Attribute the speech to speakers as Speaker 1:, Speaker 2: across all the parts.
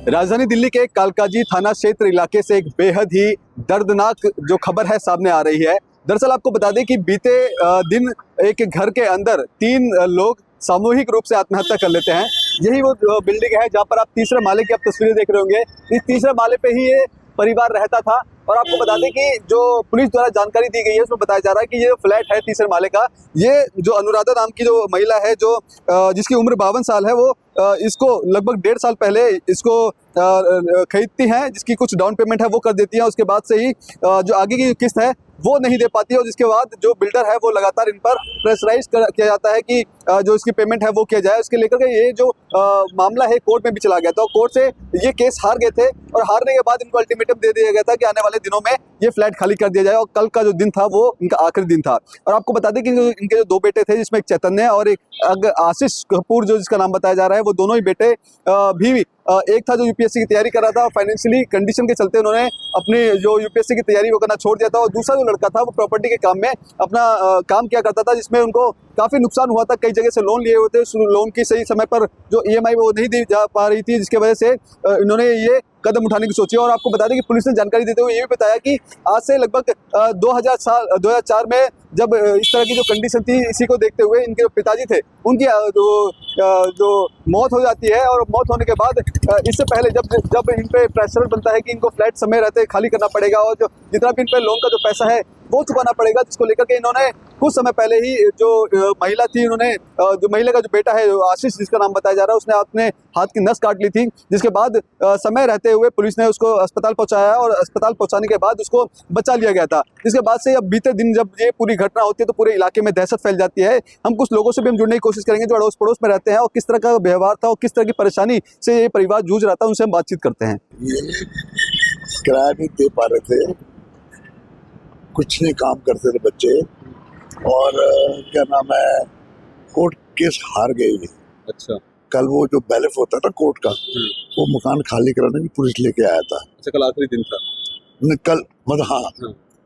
Speaker 1: राजधानी दिल्ली के कालकाजी थाना क्षेत्र इलाके से एक बेहद ही दर्दनाक जो खबर है सामने आ रही है। दरअसल आपको बता दें कि बीते दिन एक घर के अंदर 3 लोग सामूहिक रूप से आत्महत्या कर लेते हैं। यही वो बिल्डिंग है जहां पर आप तीसरे माले की आप तस्वीरें देख रहे होंगे। इस तीसरे माले पे ही ये परिवार रहता था। और आपको बता दें कि जो पुलिस द्वारा जानकारी दी गई है उसमें बताया जा रहा है कि ये जो फ्लैट है तीसरे माले का, ये जो अनुराधा नाम की जो महिला है जो जिसकी उम्र 52 साल है, वो इसको लगभग 1.5 साल पहले इसको खरीदती हैं, जिसकी कुछ डाउन पेमेंट है वो कर देती हैं। उसके बाद से ही जो आगे की किस्त है वो नहीं दे पाती है और जिसके बाद जो बिल्डर है वो लगातार इन पर प्रेशराइज किया जाता है कि जो इसकी पेमेंट है वो किया जाए। उसके लेकर के ये जो मामला है कोर्ट में भी चला गया था और कोर्ट से ये केस हार गए थे और हारने के बाद इनको अल्टीमेटम दे दिया गया था कि आने वाले दिनों में ये फ्लैट खाली कर दिया जाए। और कल का जो दिन था वो इनका आखिरी दिन था। और आपको बता दें कि इनके जो 2 बेटे थे, जिसमें एक चैतन्य और एक आशीष कपूर जो जिसका नाम बताया जा रहा है, वो दोनों ही बेटे भी एक था जो यूपीएससी की तैयारी कर रहा था और फाइनेंशियली कंडीशन के चलते उन्होंने अपनी जो यूपीएससी की तैयारी वो करना छोड़ दिया था। और दूसरा जो लड़का था वो प्रॉपर्टी के काम में अपना काम किया करता था, जिसमें उनको काफ़ी नुकसान हुआ था। कई जगह से लोन लिए हुए थे, उस लोन की सही समय पर जो ईएमआई वो नहीं दी जा पा रही थी, जिसकी वजह से इन्होंने ये कदम उठाने की सोची। और आपको बता दें कि पुलिस ने जानकारी देते हुए ये भी बताया कि आज से लगभग 2004 में जब इस तरह की जो कंडीशन थी, इसी को देखते हुए इनके जो पिताजी थे उनकी जो मौत हो जाती है। और मौत होने के बाद इससे पहले जब इन पे प्रेशर बनता है कि इनको फ्लैट समय रहते खाली करना पड़ेगा और जो जितना भी इन पे लोन का जो पैसा है वो चुकाना पड़ेगा, जिसको लेकर के इन्होंने कुछ समय पहले ही जो महिला थी, उन्होंने जो महिला का जो बेटा है आशीष जिसका नाम बताया जा रहा है, उसने अपने हाथ की नस काट ली थी। जिसके बाद समय रहते हुए पुलिस ने उसको अस्पताल पहुंचाया और अस्पताल पहुंचाने के बाद उसको बचा लिया गया था। जिसके बाद से अब बीते दिन जब ये पूरी घटना होती है तो पूरे इलाके में दहशत फैल जाती है। हम कुछ लोगों से भी हम जुड़ने की कोशिश करेंगे जो अड़ोस पड़ोस में रहते हैं और किस तरह का व्यवहार था और किस तरह की परेशानी से ये परिवार जूझ रहा था, उनसे हम बातचीत करते हैं।
Speaker 2: ये किराया नहीं दे पा रहे थे, कुछ नहीं काम करते थे बच्चे, और क्या नाम है, कोर्ट केस हार गए।
Speaker 1: अच्छा,
Speaker 2: कल वो जो बैलेफ होता था कोर्ट का, वो मकान खाली कराने की पुलिस लेके आया था।
Speaker 1: अच्छा, कल आखिरी दिन था।
Speaker 2: कल मतलब हाँ,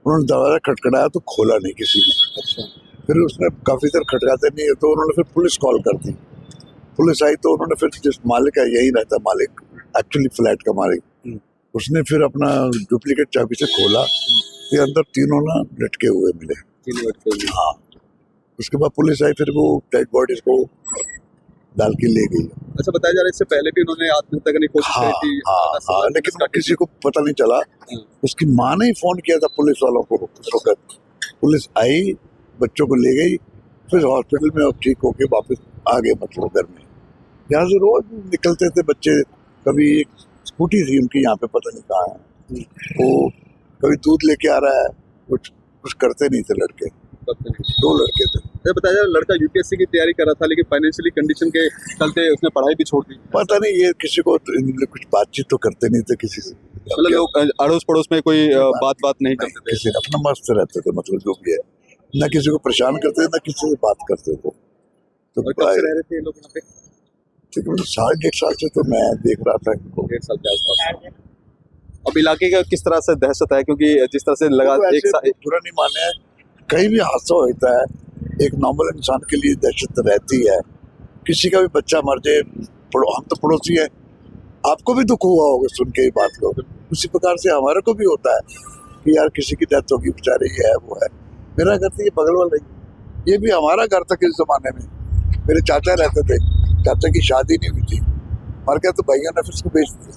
Speaker 2: उन्होंने दरवाजा खटखटाया तो खोला नहीं किसी ने।
Speaker 1: अच्छा,
Speaker 2: फिर उसने काफी देर खटकाते नहीं है तो उन्होंने फिर पुलिस कॉल कर दी। पुलिस आई तो उन्होंने फिर जिस मालिक है, यही रहता मालिक, एक्चुअली फ्लैट का मालिक, उसने फिर अपना डुप्लीकेट चाबी से खोला। फिर अंदर तीनों ना लटके हुए मिले। हाँ, उसके बाद पुलिस आई, फिर वो डेड बॉडीज को डाल के ले गई।
Speaker 1: अच्छा, बताया जा रहा है इससे पहले भी उन्होंने आत्महत्या करने की कोशिश की थी।
Speaker 2: हाँ, लेकिन किसी को पता नहीं चला। उसकी माँ ने ही फोन किया था पुलिस वालों को उस वक्त। पुलिस आई, बच्चों को ले गई, फिर हॉस्पिटल में अब ठीक होके वापस आ गए, मतलब घर में। यहाँ से रोज निकलते थे बच्चे। कभी एक स्कूटी थी उनकी यहाँ पे, पता नहीं कहाँ है, वो कभी दूध लेके आ रहा है, कुछ करते नहीं थे लड़के। 2 लड़के थे।
Speaker 1: बताया जा रहा है लड़का यूपीएससी की तैयारी कर रहा था, लेकिन फाइनेंशियली कंडीशन के चलते उसने पढ़ाई भी छोड़ दी।
Speaker 2: पता नहीं, ये किसी को कुछ बातचीत तो करते नहीं थे किसी से।
Speaker 1: मतलब लोग अड़ोस पड़ोस में कोई बात नहीं करते थे,
Speaker 2: किसी अपना मस्त रहते थे, मतलब जो भी है, न किसी को परेशान करते थे, न किसी से बात करते थे। तो
Speaker 1: कब से रह रहे थे लोग यहाँ पे?
Speaker 2: तकरीबन 1.5 साल से तो मैं देख रहा था इनको।
Speaker 1: 1.5 साल के आसपास। अब इलाके का किस तरह से दहशत है, क्योंकि जिस तरह से लगा एक साल
Speaker 2: बुरा नहीं माने, कहीं भी हादसा होता है, एक नॉर्मल इंसान के लिए दहशत रहती है। किसी का भी बच्चा मर जाए, हम तो पड़ोसी है, आपको भी दुख हुआ होगा सुन के ये बात को। उसी प्रकार से हमारे को भी होता है कि यार किसी की डेथ होगी, बेचारी है, वो है। मेरा घर तो ये बगल वाला, ये भी हमारा घर था किस जमाने में। मेरे चाचा रहते थे, चाचा की शादी नहीं हुई थी, मर गया तो भाइयों ने फिर उसको बेच दिया।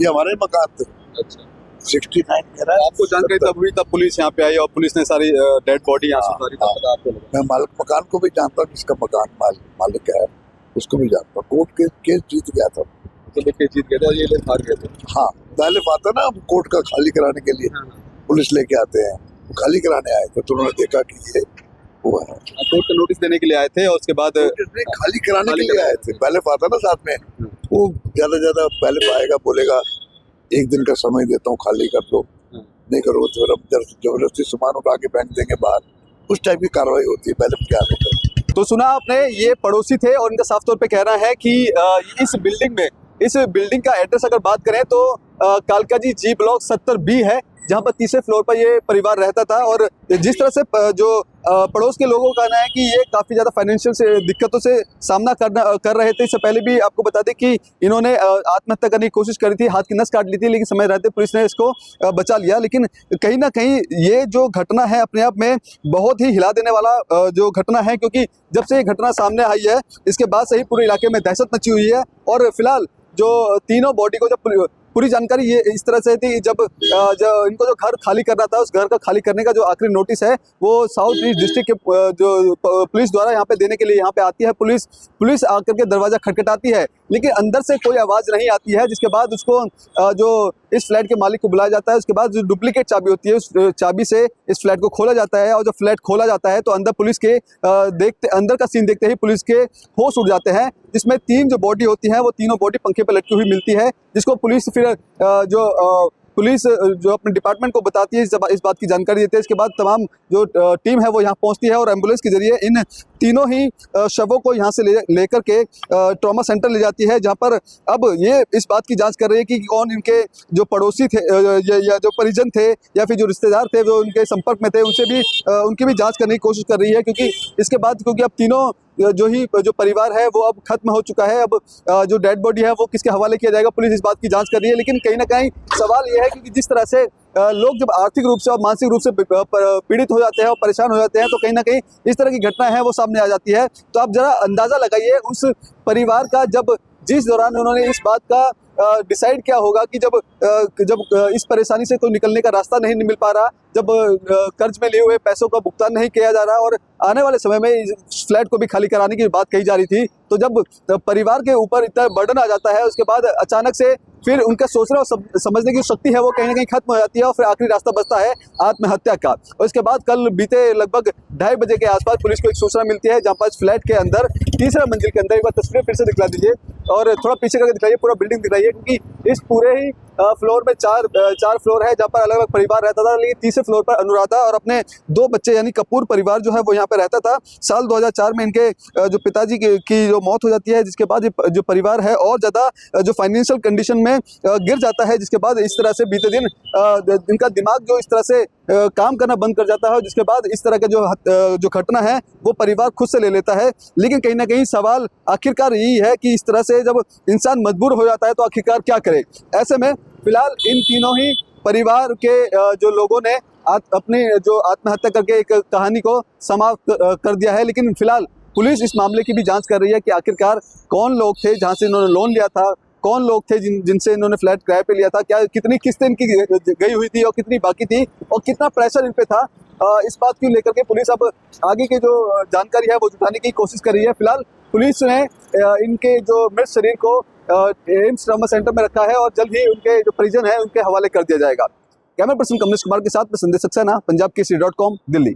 Speaker 2: ये हमारे मकान थे। अच्छा, 69 मेरा।
Speaker 1: आपको जानकारी तब हुई, तब पुलिस यहाँ पे आई और पुलिस ने सारी डेड बॉडी यहाँ से उतारी, तब पता आपको लगा?
Speaker 2: मैं मालिक मकान को भी जानता हूँ, जिसका मकान मालिक है उसको भी जानता हूँ। कोर्ट केस जीत गया था,
Speaker 1: तो केस जीत गए थे और ये लोग हार गए थे।
Speaker 2: हाँ, पहले आता ना कोर्ट का खाली कराने के लिए पुलिस लेके आते हैं, वो खाली कराने आए थे तो उन्होंने देखा कि ये वो है।
Speaker 1: कोर्ट का नोटिस देने के लिए आए थे और उसके बाद
Speaker 2: खाली कराने के लिए आए थे। पहले आता ना साथ में, वो ज्यादा पहले आएगा, बोलेगा 1 दिन का समय देता हूँ, खाली कर दो, नहीं करो तो जबरदस्ती सामान उठा के फेंक देंगे बाहर। उस टाइप की कार्रवाई होती है। पहले क्या होता।
Speaker 1: तो सुना आपने, ये पड़ोसी थे और इनका साफ तौर पे कहना है कि इस बिल्डिंग का एड्रेस अगर बात करें तो कालकाजी जी ब्लॉक 70B है। जहां पर तीसरे फ्लोर पर ये परिवार रहता था। और जिस तरह से जो पड़ोस के लोगों का कहना है कि ये काफ़ी ज़्यादा फाइनेंशियल से दिक्कतों से सामना कर रहे थे। इससे पहले भी आपको बता दें कि इन्होंने आत्महत्या करने की कोशिश करी थी, हाथ की नस काट ली थी, लेकिन समय रहते पुलिस ने इसको बचा लिया। लेकिन कहीं ना कहीं ये जो घटना है अपने आप में बहुत ही हिला देने वाला जो घटना है, क्योंकि जब से ये घटना सामने आई है इसके बाद से ही पूरे इलाके में दहशत मची हुई है। और फिलहाल जो तीनों बॉडी को जब पूरी जानकारी ये इस तरह से थी, जब इनको जो घर खाली करना था उस घर का खाली करने का जो आखिरी नोटिस है वो साउथ ईस्ट डिस्ट्रिक्ट के जो पुलिस द्वारा यहाँ पे देने के लिए यहाँ पे आती है। पुलिस आकर के दरवाज़ा खटखटाती है, लेकिन अंदर से कोई आवाज़ नहीं आती है। जिसके बाद उसको जो इस फ्लैट के मालिक को बुलाया जाता है, उसके बाद जो डुप्लीकेट चाबी होती है उस चाबी से इस फ्लैट को खोला जाता है। और जब फ्लैट खोला जाता है तो अंदर पुलिस के अंदर का सीन देखते ही पुलिस के होश उड़ जाते हैं, जिसमें 3 जो बॉडी होती हैं वो तीनों बॉडी पंखे पर लटकी हुई मिलती है, जिसको पुलिस फिर पुलिश जो अपने डिपार्टमेंट को बताती है, इस बात की जानकारी देती है। इसके बाद तमाम जो टीम है वो यहाँ पहुँचती है और एम्बुलेंस के जरिए इन तीनों ही शवों को यहाँ से लेकर के ट्रॉमा सेंटर ले जाती है, जहाँ पर अब ये इस बात की जांच कर रही है कि कौन इनके जो पड़ोसी थे या जो परिजन थे या फिर जो रिश्तेदार थे वो उनके संपर्क में थे, उनसे भी उनकी भी जाँच करने की कोशिश कर रही है। क्योंकि इसके बाद क्योंकि अब तीनों जो परिवार है वो अब खत्म हो चुका है, अब जो डेड बॉडी है वो किसके हवाले किया जाएगा, पुलिस इस बात की जांच कर रही है। लेकिन कहीं ना कहीं सवाल ये है कि जिस तरह से लोग जब आर्थिक रूप से और मानसिक रूप से पीड़ित हो जाते हैं और परेशान हो जाते हैं तो कहीं ना कहीं इस तरह की घटना है वो सामने आ जाती है। तो आप जरा अंदाजा लगाइए उस परिवार का, जब जिस दौरान उन्होंने इस बात का डिसाइड किया होगा कि जब इस परेशानी से कोई निकलने का रास्ता नहीं मिल पा रहा, जब कर्ज में लिए हुए पैसों का भुगतान नहीं किया जा रहा और आने वाले समय में इस फ्लैट को भी खाली कराने की बात कही जा रही थी, तो जब परिवार के ऊपर इतना बर्डन आ जाता है उसके बाद अचानक से फिर उनका सोचने और समझने की शक्ति है वो कहीं ना कहीं खत्म हो जाती है और फिर आखिरी रास्ता बचता है आत्महत्या का। और इसके बाद कल बीते लगभग 2:30 बजे के आसपास पुलिस को एक सूचना मिलती है, जहाँ पर फ्लैट के अंदर तीसरा मंजिल के अंदर, एक बार तस्वीर फिर से दिखला दीजिए और थोड़ा पीछे करके दिखाइए, पूरा बिल्डिंग दिखाइए, क्योंकि इस पूरे ही फ्लोर में चार फ्लोर है जहाँ पर अलग अलग परिवार रहता था। लेकिन तीसरे फ्लोर पर अनुराधा और अपने 2 बच्चे यानी कपूर परिवार जो है वो यहाँ पे रहता था। साल 2004 में इनके जो पिताजी की जो मौत हो जाती है, जिसके बाद जो परिवार है और ज़्यादा जो फाइनेंशियल कंडीशन में गिर जाता है, जिसके बाद इस तरह से बीते दिन इनका दिमाग जो इस तरह से काम करना बंद कर जाता है, जिसके बाद इस तरह का जो घटना है वो परिवार खुद से ले लेता है। लेकिन कहीं ना कहीं सवाल आखिरकार यही है कि इस तरह से जब इंसान मजबूर हो जाता है तो आखिरकार क्या करे। ऐसे में फिलहाल इन तीनों ही परिवार के जो लोगों ने अपनी जो आत्महत्या करके एक कहानी को समाप्त कर दिया है। लेकिन फिलहाल पुलिस इस मामले की भी जांच कर रही है कि आखिरकार कौन लोग थे जहां से इन्होंने लोन लिया था, कौन लोग थे जिनसे इन्होंने फ्लैट किराए पे लिया था, क्या कितनी किस्तें इनकी गई हुई थी और कितनी बाकी थी और कितना प्रेशर इन पे था। इस बात को लेकर के पुलिस अब आगे की जो जानकारी है वो जुटाने की कोशिश कर रही है। फिलहाल पुलिस ने इनके जो मृत शरीर को एम्स ट्रॉमा सेंटर में रखा है और जल्द ही उनके जो परिजन है उनके हवाले कर दिया जाएगा। कैमरा पर्सन कमलेश कुमार के साथ मैं संदेश सक्सेना, पंजाब केसरी.com, दिल्ली।